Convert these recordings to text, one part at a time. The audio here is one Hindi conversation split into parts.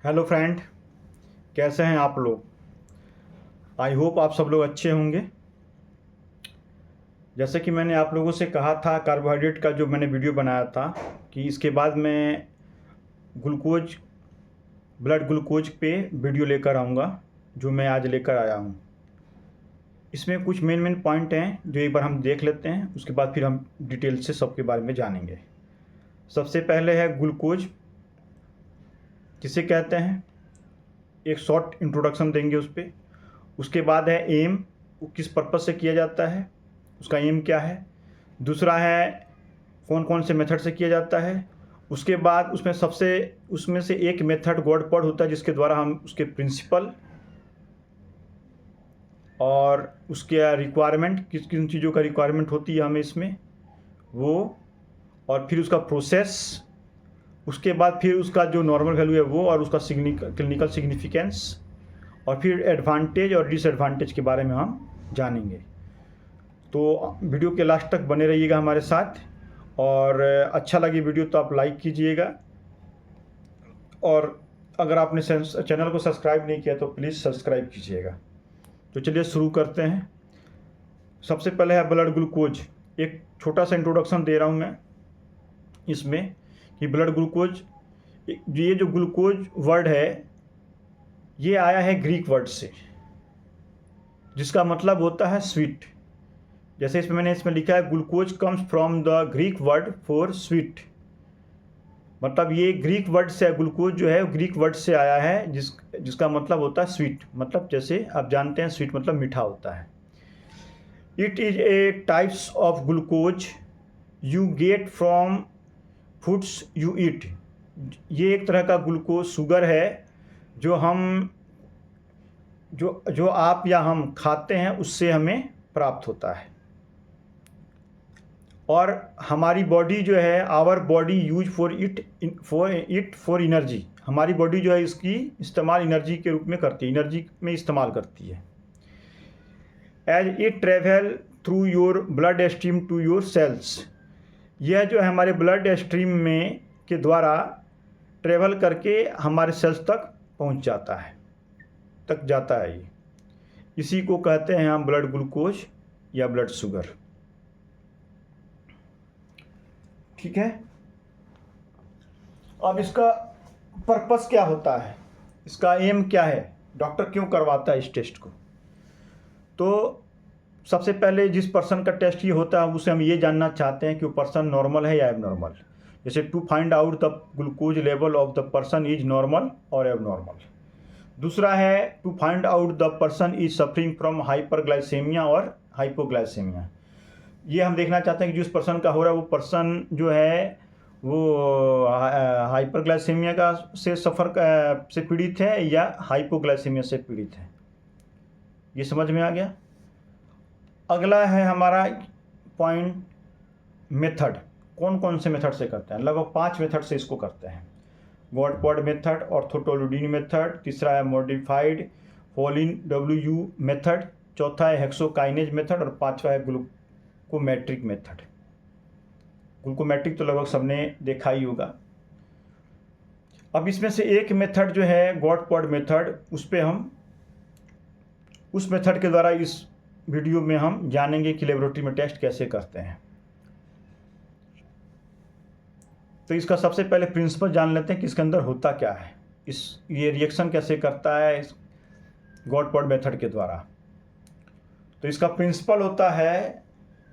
हेलो फ्रेंड, कैसे हैं आप लोग। आई होप आप सब लोग अच्छे होंगे। जैसे कि मैंने आप लोगों से कहा था, कार्बोहाइड्रेट का जो मैंने वीडियो बनाया था कि इसके बाद मैं ग्लूकोज ब्लड ग्लूकोज पे वीडियो लेकर आऊँगा, जो मैं आज लेकर आया हूँ। इसमें कुछ मेन पॉइंट हैं जो एक बार हम देख लेते हैं, उसके बाद फिर हम डिटेल से सबके बारे में जानेंगे। सबसे पहले है ग्लूकोज, किसे कहते हैं, एक शॉर्ट इंट्रोडक्शन देंगे उस पर। उसके बाद है एम, वो किस पर्पज़ से किया जाता है, उसका एम क्या है। दूसरा है कौन कौन से मेथड से किया जाता है। उसके बाद उसमें से एक मेथड गॉड पॉड होता है, जिसके द्वारा हम उसके प्रिंसिपल और उसके रिक्वायरमेंट, किस किन चीज़ों का रिक्वायरमेंट होती है हमें इसमें, वो, और फिर उसका प्रोसेस। उसके बाद फिर उसका जो नॉर्मल वैल्यू है वो, और उसका क्लिनिकल सिग्निफिकेंस, और फिर एडवांटेज और डिसएडवांटेज के बारे में हम जानेंगे। तो वीडियो के लास्ट तक बने रहिएगा हमारे साथ, और अच्छा लगे वीडियो तो आप लाइक कीजिएगा, और अगर आपने चैनल को सब्सक्राइब नहीं किया तो प्लीज़ सब्सक्राइब कीजिएगा। तो चलिए शुरू करते हैं। सबसे पहले है ब्लड ग्लूकोज। एक छोटा सा इंट्रोडक्शन दे रहा हूँ मैं इसमें कि ब्लड ग्लूकोज, ये जो ग्लूकोज वर्ड है ये आया है ग्रीक वर्ड से, जिसका मतलब होता है स्वीट। जैसे मैंने इसमें लिखा है glucose comes from the Greek word for sweet, मतलब ये ग्रीक वर्ड से, ग्लूकोज जो है ग्रीक वर्ड से आया है, जिसका मतलब होता है स्वीट। मतलब जैसे आप जानते हैं स्वीट मतलब मीठा होता है। It is a types of glucose you get from foods you eat. ये एक तरह का ग्लूकोज शुगर है जो आप या हम खाते हैं, उससे हमें प्राप्त होता है। और हमारी बॉडी जो है, our body use for energy, हमारी बॉडी जो है इसकी इस्तेमाल एनर्जी के रूप में करती है, एनर्जी में इस्तेमाल करती है। As it travel through your blood stream to your cells, यह जो है हमारे ब्लड स्ट्रीम में के द्वारा ट्रेवल करके हमारे सेल्स तक पहुंच जाता है ये। इसी को कहते हैं हम ब्लड ग्लूकोज या ब्लड शुगर। ठीक है। अब इसका पर्पस क्या होता है, इसका एम क्या है, डॉक्टर क्यों करवाता है इस टेस्ट को। तो सबसे पहले जिस पर्सन का टेस्ट ये होता है, उसे हम ये जानना चाहते हैं कि वो पर्सन नॉर्मल है या एबनॉर्मल। जैसे to find out the glucose level of the person is normal और एबनॉर्मल। दूसरा है to find out the person is suffering from hyperglycaemia और हाइपोग्लाइसेमिया। ये हम देखना चाहते हैं कि जिस पर्सन का हो रहा है वो पर्सन जो है वो हाइपरग्लाइसेमिया का से पीड़ित है या हाइपोग्लाइसेमिया से पीड़ित है। ये समझ में आ गया। अगला है हमारा पॉइंट, मेथड। कौन कौन से मेथड से करते हैं, लगभग 5 मेथड से इसको करते हैं। गॉड पॉड मेथड, ऑर्थोटोलुडीन मेथड, तीसरा है मॉडिफाइड फोलिन WU मेथड, चौथा है हेक्सोकाइनेज मेथड, और पांचवा है ग्लूकोमेट्रिक मेथड। ग्लूकोमेट्रिक तो लगभग सबने देखा ही होगा। अब इसमें से एक मेथड जो है गॉड पॉड मेथड, उस मेथड के द्वारा इस वीडियो में हम जानेंगे कि लेबोरेटरी में टेस्ट कैसे करते हैं। तो इसका सबसे पहले प्रिंसिपल जान लेते हैं कि इसके अंदर होता क्या है, ये रिएक्शन कैसे करता है इस गॉड पॉड मेथड के द्वारा। तो इसका प्रिंसिपल होता है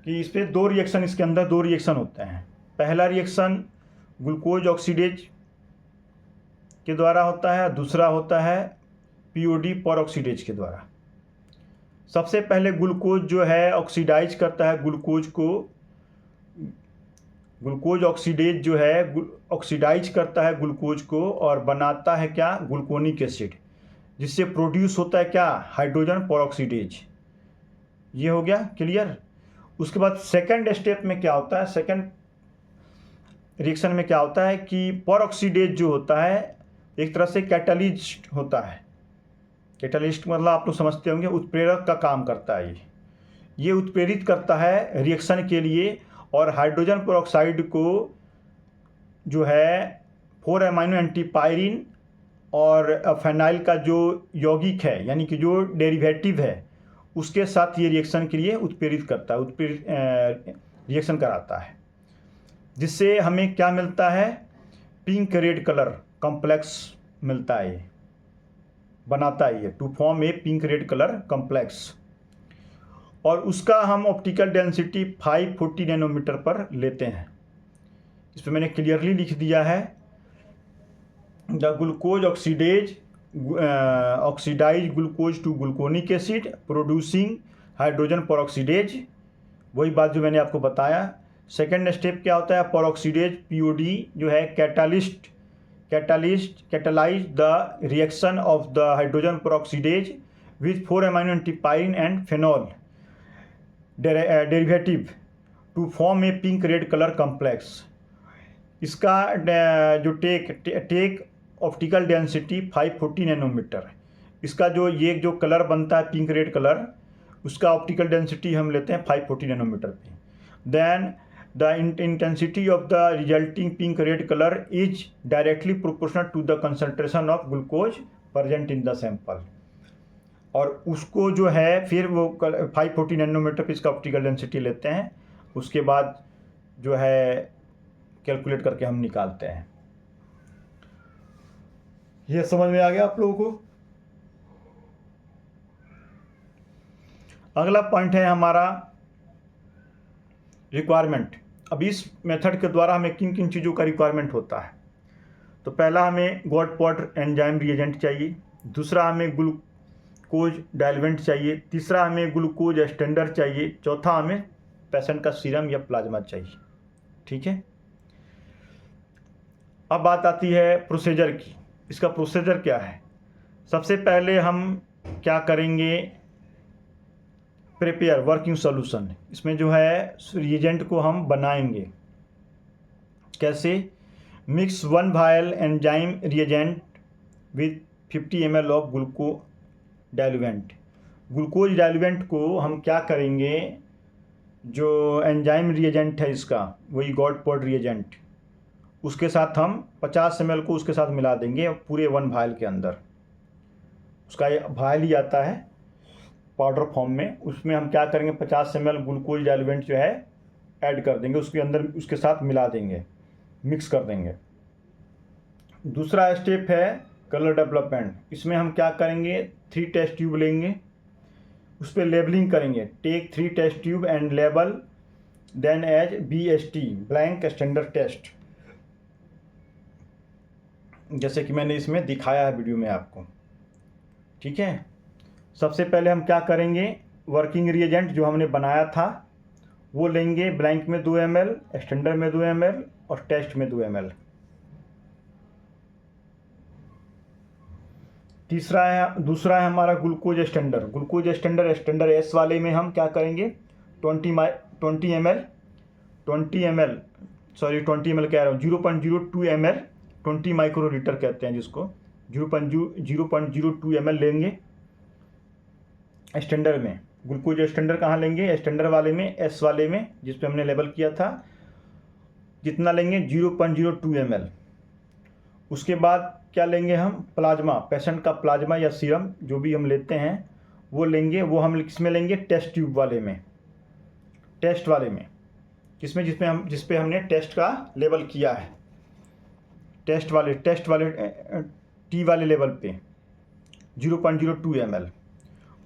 कि इस पर इसके अंदर दो रिएक्शन होते हैं। पहला रिएक्शन ग्लूकोज ऑक्सीडेज के द्वारा होता है, दूसरा होता है POD पर ऑक्सीडेज के द्वारा। सबसे पहले ग्लूकोज जो है ऑक्सीडाइज करता है ग्लूकोज ऑक्सीडेज जो है ऑक्सीडाइज करता है ग्लूकोज को, और बनाता है क्या, ग्लूकोनिक एसिड, जिससे प्रोड्यूस होता है क्या, हाइड्रोजन परऑक्सीडेज। ये हो गया क्लियर। उसके बाद सेकंड स्टेप में क्या होता है, सेकंड रिएक्शन में क्या होता है कि परऑक्सीडेज जो होता है एक तरह से कैटलिस्ट होता है। कैटलिस्ट मतलब आप लोग समझते होंगे, उत्प्रेरक का काम करता है। ये उत्प्रेरित करता है रिएक्शन के लिए, और हाइड्रोजन परऑक्साइड को जो है 4 अमीनो एंटीपायरिन और फेनाइल का जो यौगिक है यानी कि जो डेरिवेटिव है उसके साथ ये रिएक्शन के लिए उत्प्रेरित करता है, रिएक्शन कराता है, जिससे हमें क्या मिलता है, पिंक रेड कलर कॉम्प्लेक्स मिलता है, ये बनाता है ये to form a pink red colour complex. और उसका हम ऑप्टिकल डेंसिटी 540 नैनोमीटर पर लेते हैं। इस पर मैंने क्लियरली लिख दिया है, the glucose oxidise glucose to gluconic acid producing hydrogen peroxidase, वही बात जो मैंने आपको बताया। सेकेंड स्टेप क्या होता है, परऑक्सीडेज पीओडी जो है catalyse the reaction of the hydrogen peroxidase with 4 amino antipyrine and phenol derivative two form a pink red colour complex. इसका जो टेक ऑप्टिकल डेंसिटी 540 नैनोमीटर, इसका ये जो कलर बनता है पिंक रेड कलर, उसका ऑप्टिकल डेंसिटी हम लेते हैं 540 नैनोमीटर पे। Then the intensity of the resulting pink red colour is directly proportional to the concentration of glucose present in the sample. और उसको जो है फिर वो 540 नैनोमीटर पे इसका ऑप्टिकल डेंसिटी लेते हैं, उसके बाद जो है कैलकुलेट करके हम निकालते हैं। ये समझ में आ गया आप लोगों को। अगला पॉइंट है हमारा रिक्वायरमेंट। अब इस मेथड के द्वारा हमें किन किन चीज़ों का रिक्वायरमेंट होता है, तो पहला हमें गॉड-पॉट एंजाइम रिएजेंट चाहिए, दूसरा हमें ग्लूकोज डाइल्यूएंट चाहिए, तीसरा हमें ग्लूकोज एक्सटेंडर चाहिए, चौथा हमें पेशेंट का सीरम या प्लाज्मा चाहिए। ठीक है, अब बात आती है प्रोसीजर की। इसका प्रोसीजर क्या है, सबसे पहले हम क्या करेंगे, प्रिपेयर वर्किंग सॉल्यूशन। इसमें जो है रिएजेंट को हम बनाएंगे कैसे, mix 1 vial enzyme reagent with 50 ml of glucose diluent को हम क्या करेंगे, जो एंजाइम रिएजेंट है इसका वही गॉड-पॉट रिएजेंट, उसके साथ हम 50 ml को उसके साथ मिला देंगे पूरे 1 वायल के अंदर। उसका वायल ही आता है पाउडर फॉर्म में, उसमें हम क्या करेंगे 50 ml ग्लूकोज डाइल्यूएंट जो है ऐड कर देंगे, उसके अंदर उसके साथ मिला देंगे, मिक्स कर देंगे। दूसरा स्टेप है कलर डेवलपमेंट। इसमें हम क्या करेंगे, 3 टेस्ट ट्यूब लेंगे, उस पर लेबलिंग करेंगे, take 3 test tube and label then as BST blank standard test, जैसे कि मैंने इसमें दिखाया है वीडियो में आपको। ठीक है, सबसे पहले हम क्या करेंगे, वर्किंग रिएजेंट जो हमने बनाया था वो लेंगे, ब्लैंक में 2 ml, एक्सटेंडर में 2 ml और टेस्ट में 2 ml। दूसरा है हमारा ग्लूकोज एक्सटेंडर। एक्सटेंडर एस वाले में हम क्या करेंगे, 20 ml कह रहा हूँ, 0.02 ml, 20 माइक्रोलीटर कहते हैं जिसको, 0.02 ml लेंगे एक्सटेंडर में। ग्लूकोज एक्सटेंडर कहाँ लेंगे, एक्सटेंडर वाले में, एस वाले में जिस पे हमने लेबल किया था, कितना लेंगे 0.02 ml। उसके बाद क्या लेंगे हम, प्लाज्मा, पेशेंट का प्लाज्मा या सीरम जो भी हम लेते हैं वो लेंगे, वो हम किसमें लेंगे, टेस्ट ट्यूब वाले में, टेस्ट वाले में, जिस पे हमने टेस्ट का लेबल किया है, टेस्ट वाले टी वाले लेवल पे 0.02 ml।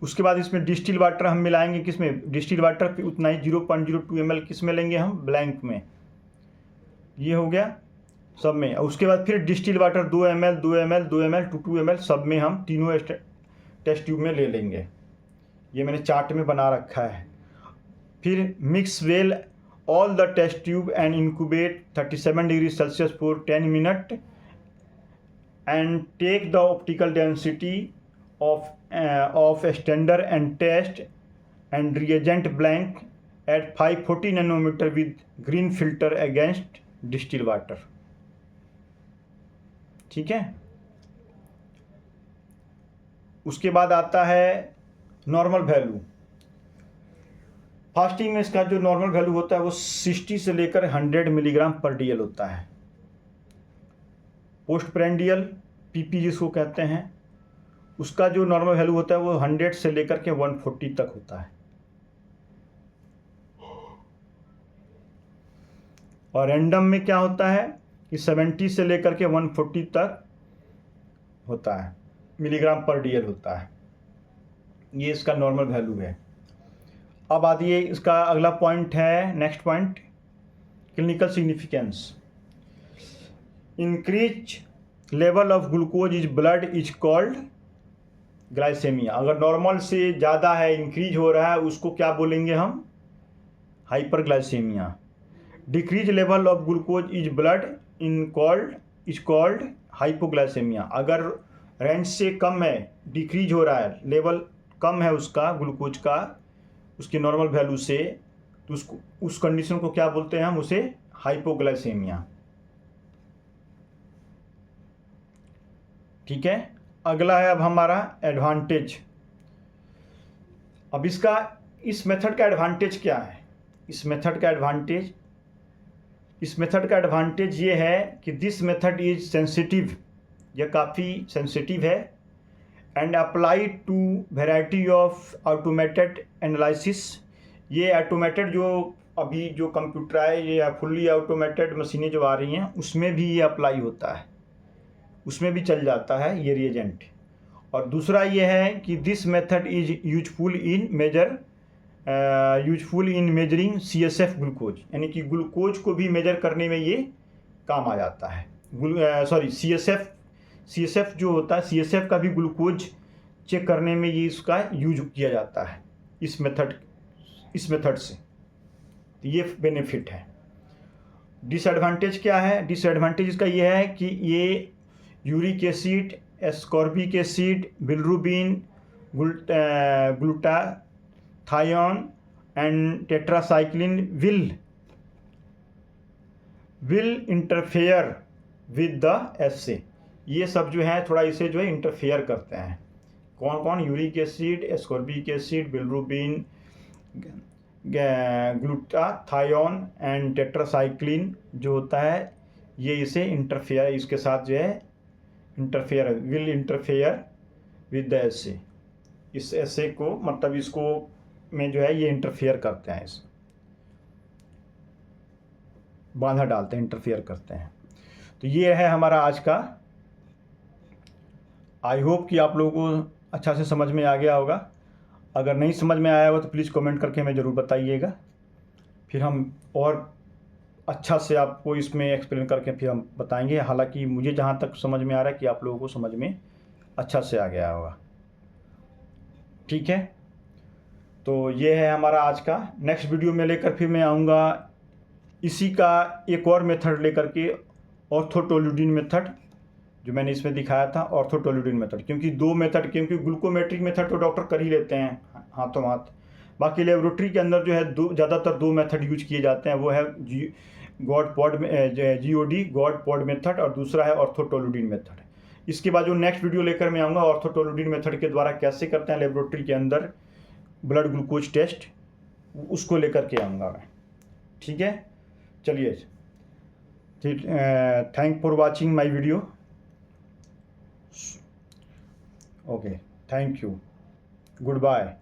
उसके बाद इसमें डिस्टिल वाटर हम मिलाएंगे, किसमें, डिस्टिल वाटर पे उतना ही 0.02 ml किस में लेंगे हम, ब्लैंक में। ये हो गया सब में। और उसके बाद फिर distil water 2 ml 2 ml 2 ml 2 ml सब में हम तीनों टेस्ट ट्यूब में ले लेंगे। ये मैंने चार्ट में बना रखा है। फिर mix well all the test tube and incubate 37 degrees Celsius for 10 minutes and take the optical density of extender and test and reagent blank at 540 nanometer with green filter against distilled water। ठीक है, उसके बाद आता है नॉर्मल वैल्यू। फास्टिंग में इसका जो नॉर्मल वैल्यू होता है वो 60 से लेकर 100 मिलीग्राम पर DL होता है। पोस्ट प्रेंडियल पीपी जिसको कहते हैं, उसका जो नॉर्मल वैल्यू होता है वो 100 से लेकर के 140 तक होता है। और रैंडम में क्या होता है कि 70 से लेकर के 140 तक होता है, मिलीग्राम पर DL होता है। ये इसका नॉर्मल वैल्यू है। अब आइए इसका अगला पॉइंट है, next point, clinical significance. Increase level of glucose is blood is called glycaemia. अगर नॉर्मल से ज़्यादा है, इंक्रीज हो रहा है, उसको क्या बोलेंगे हम? Hyperglycaemia. Decrease level of glucose is blood is called hypoglycaemia. अगर रेंज से कम है, डिक्रीज हो रहा है, लेवल कम है उसका ग्लूकोज का उसकी नॉर्मल वैल्यू से, तो उसको उस कंडीशन को क्या बोलते हैं हम? उसे हाइपोग्लाइसेमिया। ठीक है। अगला है अब हमारा एडवांटेज। अब इस मेथड का एडवांटेज क्या है? इस मेथड का एडवांटेज ये है कि दिस मेथड इज सेंसिटिव, यह काफ़ी सेंसिटिव है, and applied to variety of automated analysis. ये ऑटोमेटेड जो अभी जो कंप्यूटराइज या फुल्ली ऑटोमेटेड मशीनें जो आ रही हैं उसमें भी ये अप्लाई होता है, उसमें भी चल जाता है ये रिएजेंट। और दूसरा ये है कि this method is useful in measuring CSF glucose, यानी कि ग्लूकोज को भी मेजर करने में ये काम आ जाता है। CSF जो होता है, CSF का भी ग्लूकोज चेक करने में ये इसका यूज किया जाता है इस मेथड से। तो ये बेनिफिट है। डिसएडवांटेज क्या है? डिसएडवांटेज इसका ये है कि ये uric acid, ascorbic acid, bilirubin, glutathione and tetracycline will interfere with the assay. ये सब जो है थोड़ा इसे जो है इंटरफेयर करते हैं। कौन कौन? Uric acid, ascorbic acid, bilirubin, glutathione and tetracycline जो होता है, ये इसे इंटरफेयर, इसके साथ जो है विल इंटरफेयर विद द एसे। इस एसे को मतलब इसको में जो है ये इंटरफेयर करते हैं, इस बाधा डालते हैं, इंटरफेयर करते हैं। तो ये है हमारा आज का। आई होप कि आप लोगों को अच्छा से समझ में आ गया होगा। अगर नहीं समझ में आया होगा तो प्लीज़ कमेंट करके हमें ज़रूर बताइएगा, फिर हम और अच्छा से आपको इसमें एक्सप्लेन करके फिर हम बताएंगे। हालांकि मुझे जहाँ तक समझ में आ रहा है कि आप लोगों को समझ में अच्छा से आ गया होगा। ठीक है, तो ये है हमारा आज का। नेक्स्ट वीडियो में लेकर फिर मैं आऊँगा इसी का एक और मेथड लेकर के, ऑर्थोटोल्यूडिन मेथड, जो मैंने इसमें दिखाया था, ऑर्थोटोल्यूडिन मेथड। क्योंकि क्योंकि ग्लूकोमेट्रिक मेथड तो डॉक्टर कर ही लेते हैं हाथों हाथ, बाकी लेबोरेटरी के अंदर जो है ज़्यादातर दो मेथड यूज किए जाते हैं। वो है गॉड पॉड मेथड, और दूसरा है ऑर्थोटोल्यूडिन मेथड। इसके बाद जो नेक्स्ट वीडियो लेकर मैं आऊँगा, ऑर्थोटोल्यूडिन मेथड के द्वारा कैसे करते हैं लेबोरेटरी के अंदर ब्लड ग्लूकोज टेस्ट, उसको लेकर के आऊँगा मैं। ठीक है, चलिए, thank for watching my video. Okay, thank you, good bye.